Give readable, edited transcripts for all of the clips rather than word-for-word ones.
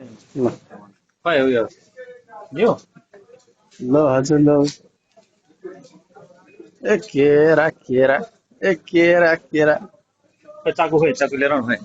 ल खै हो यो ल हजुर ल ए केरा केरा ए केरा केरा खै चाकु लिएर आउनु खै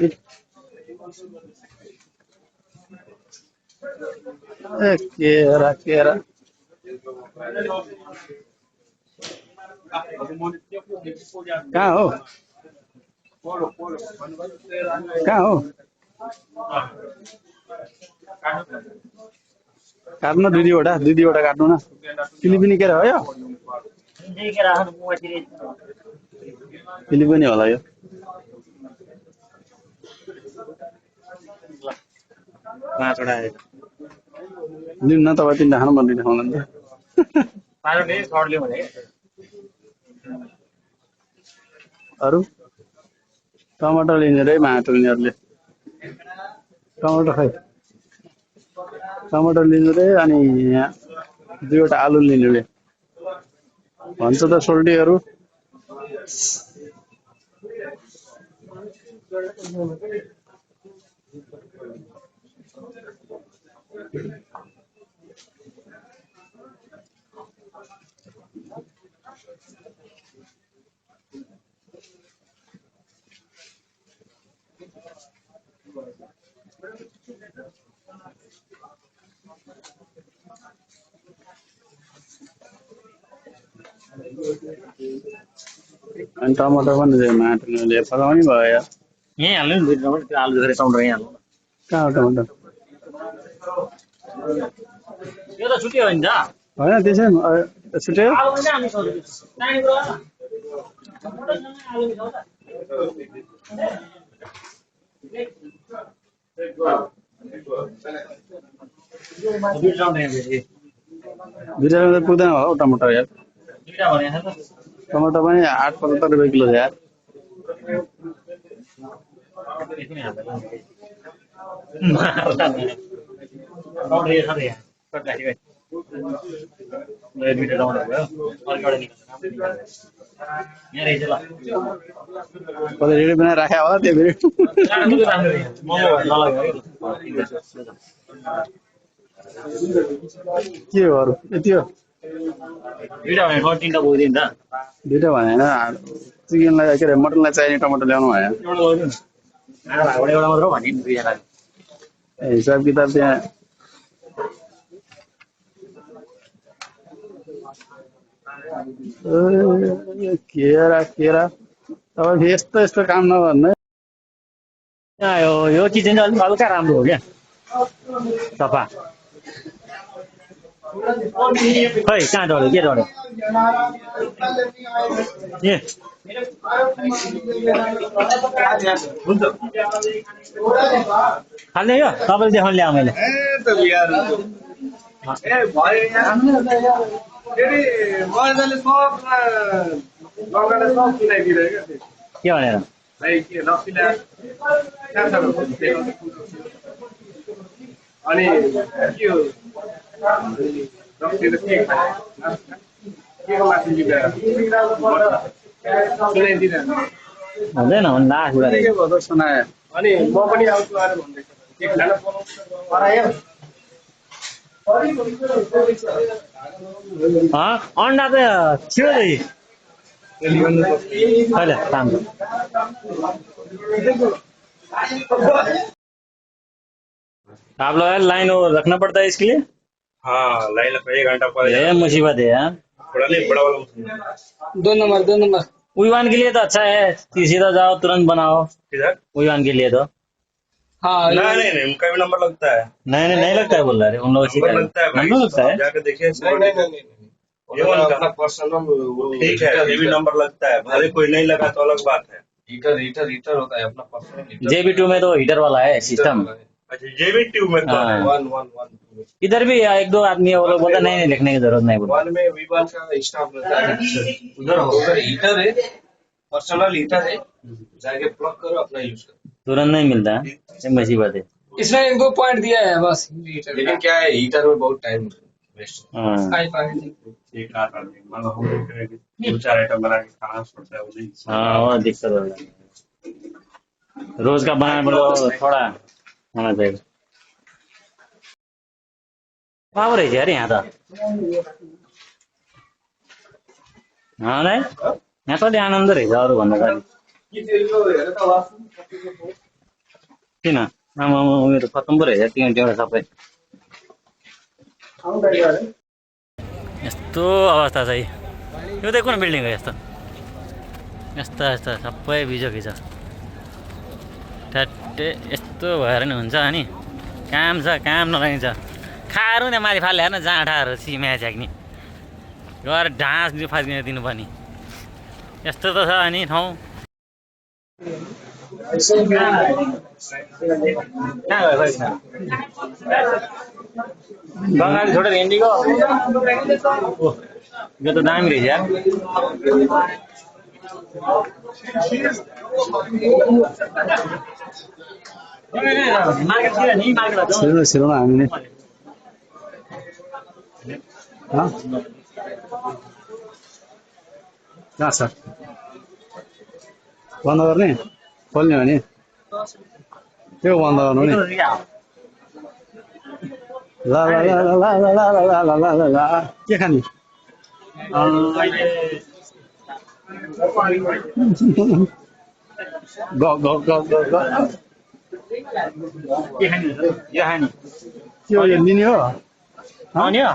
ए ए, केरा केरा कहाँ हो कहाँ हो काट्नु दुई दुईवटा काट्नु न फिलिपिनी केरा हो यो फिलिपिनी होला यो पाँचवटा आयो लिनु न तपाईँ तिनवटा खानु भन्दिनँ खाउनु त पाँचवटा सर्ट लिउँ भने अरू टमाटर लिने रे माटो लिनेहरूले टमाटर खै टमाटर लिनु रे अनि यहाँ दुईवटा आलु लिनु रे भन्छ त सोल्टीहरू अनि टमाटर पनि माटो लिनुले फलाउने भयो यार यहीँ हाल्नु नि दुई टमाटर त्यो आलु धेरै टमाटर यहीँ हाल्नु कहाँ हो टमाटर यो त छुट्यो हो नि त होइन त्यसै छुट्यो आलु पनि हामी सक्दैछ दुईवटा त पुग्दैन होला हौ टमाटर यार दुईटा भने टमाटर पनि 8-75 रुपियाँ किलो छ यार कसले रेडी बनाएर राख्या होला त्यो फेरि के हो अरू यति हो तिनवटा पुग्दैन त दुइटा भने होइन चिकनलाई के अरे मटनलाई चाहिने टमाटर ल्याउनु भयो एउटा मात्र भनिदिनु दुईजना हिसाब किताब त्यहाँ केरा केरा तपाईँ यस्तो यस्तो काम नगर्नु यो चिज चाहिँ अलिक हल्का राम्रो हो क्या सफा खै कहाँ डढ्यो के डढ्यो ए खाल्ने यो तपाईँले देखाउनु ल्याऊ मैले के भनेर अनि के हो हुँदैन लास्ट कुरा सुनायो अनि म पनि आउँछु आएर भन्दैछु के खाना अन्डा त थियो नि कहिले काम आप लोग लाइन रखना पड़ता है इसके लिए हाँ लाइन लगता है 1 घंटा पर ये मुसीबत है यार बड़ा नहीं बड़ा वाला 2 नंबर उईवान के लिए तो अच्छा है कि सीधा जाओ तुरंत बनाओ किधर उईवान के लिए तो हाँ नहीं उनका भी नंबर लगता है नहीं लगता है बोल रहे उन लोग नंबर लगता है भाई नंबर लगता है जाके देखिए नहीं ये वाला अपना पर्सनल ठीक है ये भी नंबर लगता है भले कोई नहीं लगा तो अलग बात है हीटर होता है अपना पर्सनल JB2 में तो हीटर वाला है सिस्टम अच्छा जेबी ट्यूब में हाँ। 1 इधर भी 1-2 आदमी है वो लोग बोलते नहीं लिखने की जरूरत नहीं बोलते 1 में विवान का स्टाफ रहता है उधर होगा हीटर है पर्सनल हीटर है जाके प्लग करो अपना यूज करो तुरंत नहीं मिलता है ये मुसीबत है इसमें 1-2 पॉइंट दिया है बस लेकिन क्या है हीटर में बहुत टाइम वेस्ट हाँ एक आता है मतलब हम लोग 2-4 आइटम बना के खाना पड़ता है वो नहीं हाँ वो दिक्कत हो जाती है रोज का बनाने मतलब थोड़ा होना चाहिए। कहाँ रहेछ यार यहाँ त? नहीं यहाँ कति आनन्द रहेछ अरू भन्दा पनि। किन आमामा मेरो खत्तम पो रहेछ टिकट टिकट सबै। यस्तो अवस्था चाहिँ यो चाहिँ कुन बिल्डिङ हो यस्तो? यस्ता यस्ता सबै बिजोगी छ। ठ्याट्टे यस्तो भएर नि हुन्छ अनि काम छ काम नलागिन्छ। खाएर त्यहाँ माथि फाल्ने हेर्न जाँठाहरू सिम्या छ्याक्ने गएर ढाँस फर्किन दिनुपर्ने यस्तो त छ अनि ठाउँ। बङ्गाली छोडेर हिन्दीको यो त दामी रहेछ यार। छिर्नु हामी नै कहाँ छ बन्द गर्ने खोल्ने हो नि त्यो बन्द गर्नु नि। ल ल ल ल ल ल ल ल ल ल ल के खाने ग ग ग ग ग यो खाने त्यो यो लिने हो आउने हो।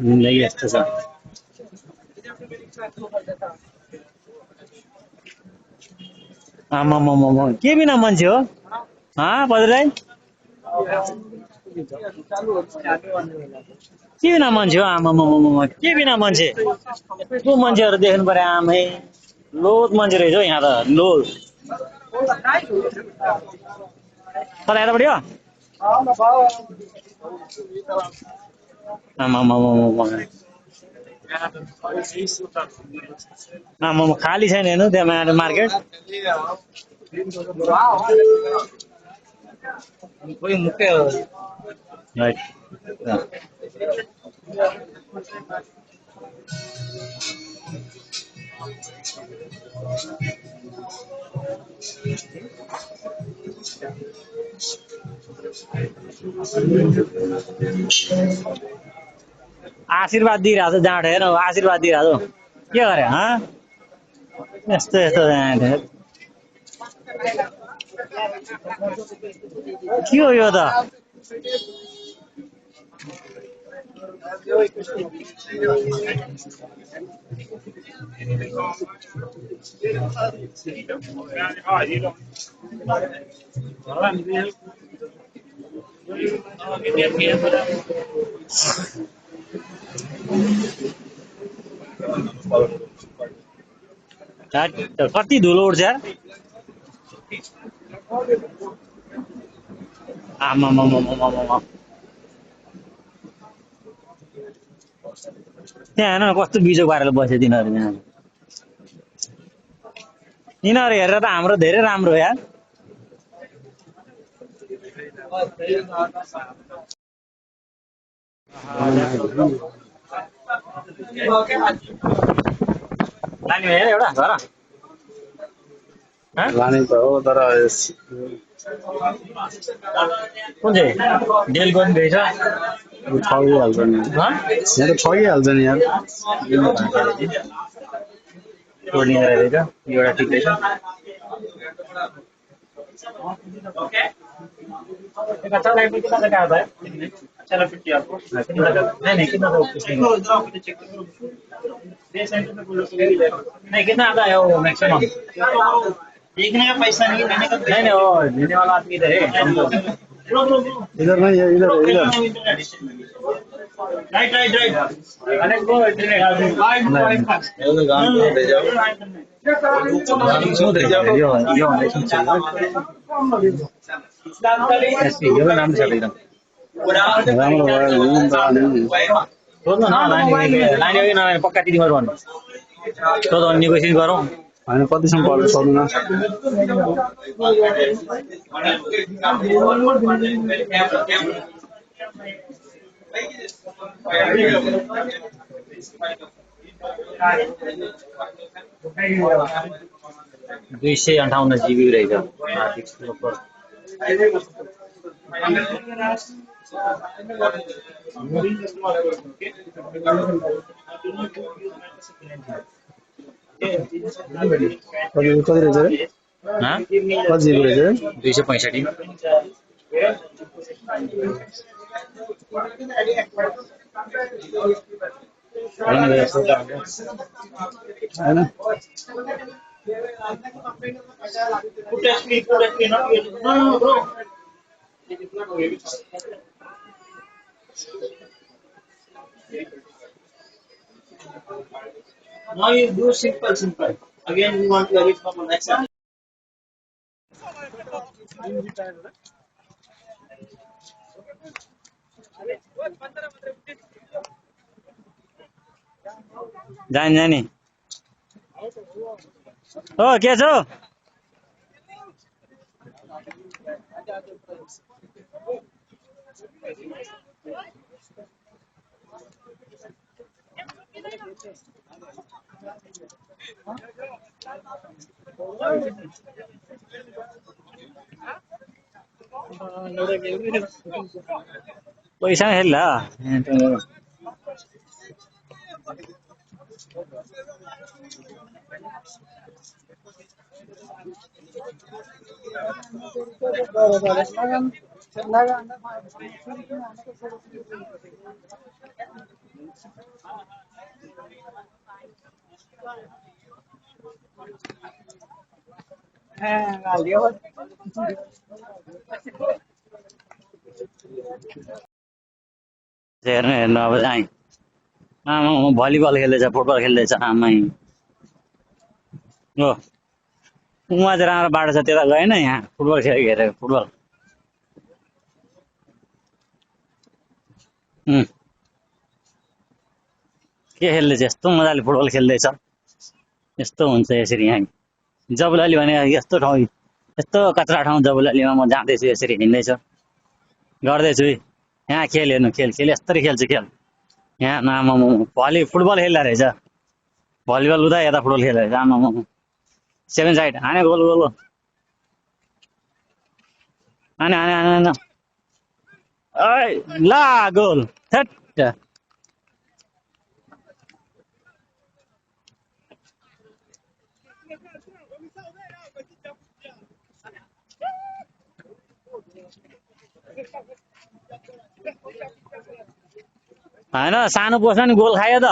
यही यस्तो छ। आमामामा के बिना मान्छे हो बद्राई के बिना मान्छे हो? आमामामा के बिना मान्छे यस्तो मान्छेहरू देख्नु पर्यो आमै लोद मान्छे रहेछ हौ यहाँ त लोद। कता यता पऱ्यो आमामा खाली छैन हेर्नु त्यहाँ मार्केट। राइट आशीर्वाद दिइरहेको छ जाँड हेर आशीर्वाद दिइरहेको के गरे यस्तो यस्तो के हो यो त? कति धुलो उड्छ आमामामामामा त्यहाँ हेर्न कस्तो बिजोग पारेर बस्यो तिनीहरू यहाँ। यिनीहरू हेरेर त हाम्रो धेरै राम्रो हो यार। लाने हेर एउटा घर लाने त हो तर कुन चाहिँ डेल गर्नु रहेछ ठगिहाल्छ नि यहाँ त ठगिहाल्छ नि यार। तोड्ने रहेछ यो एउटा ठिक रहेछ। कितना लगा है? चलो 50 आपको नहीं कितना दो नहीं कितना आता है वो मैक्सिमम देखने का पैसा नहीं लेने का नहीं वो लेने वाला आदमी इधर है इधर नहीं है इधर इधर राइट राइट राइट अनेक वो यो नाम छ एकदम राम्रो भयो सोध्नु न लाने पक्का दिदी भन्नु सोध नेगोसिएट गरौँ होइन कतिसम्म पर्छ सक्दैन दुई सय 58 जिबी रहेछ हार्ड डिस्क कति कति रहेछ अरे कति जिबी रहेछ अरे 265 होइन Now you do simple. Again, you want to edit from the next one. जानी हो के छ पैसा खेल्ला हेर्नु हेर्नु अब आइ आमा भलिबल खेल्दैछ फुटबल खेल्दैछ आमै हो उमा चाहिँ राम्रो बाटो छ त्यता गएन यहाँ फुटबल खेलेको हेरेको फुटबल के खेल्दैछ यस्तो मजाले फुटबल खेल्दैछ यस्तो हुन्छ यसरी यहाँ जबुलाली भने यस्तो ठाउँ यस्तो कचरा ठाउँ जबुलालीमा म जाँदैछु यसरी हिँड्दैछु गर्दैछु यहाँ खेल हेर्नु खेल यस्तरी खेल्छु खेल यहाँ आमा फुटबल खेल्दा रहेछ भलिबल उता यता फुटबल खेल्दा रहेछ आमा 7 साइड हाने गोल हाने ला गोल थट होइन सानो पोस्टमा नि गोल खायो त